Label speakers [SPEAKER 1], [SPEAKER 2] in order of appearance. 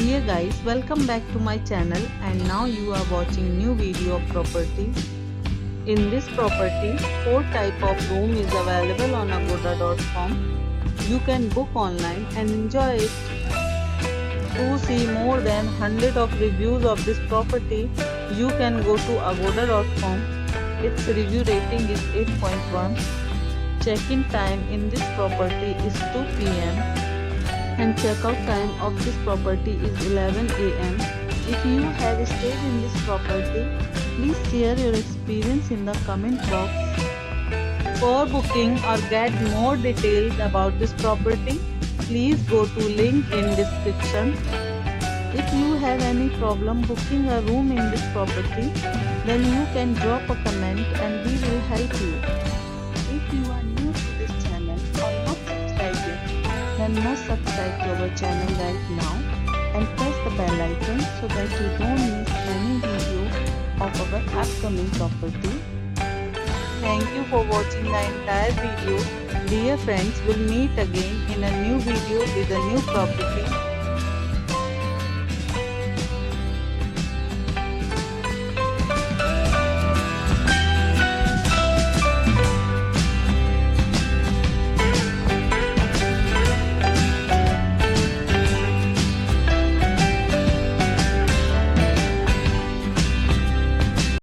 [SPEAKER 1] Dear guys, welcome back to my channel, and now you are watching new video of property. In this property, 4 type of room is available on agoda.com. You can book online and enjoy it. To see more than 100 of reviews of this property, you can go to agoda.com. Its review rating is 8.1. Check-in time in this property is 2 p.m. and check-out time of this property is 11 a.m. If you have stayed in this property, please share your experience in the comment box. For booking or get more details about this property, please go to link in description. If you have any problem booking a room in this property, then you can drop a comment and we will help you. If you are new to this channel or not subscribed yet, then must subscribe to our channel right now and press the bell icon so that you don't miss any video of our upcoming property. Thank you for watching the entire video. Dear friends, we'll meet again in a new video with a new property.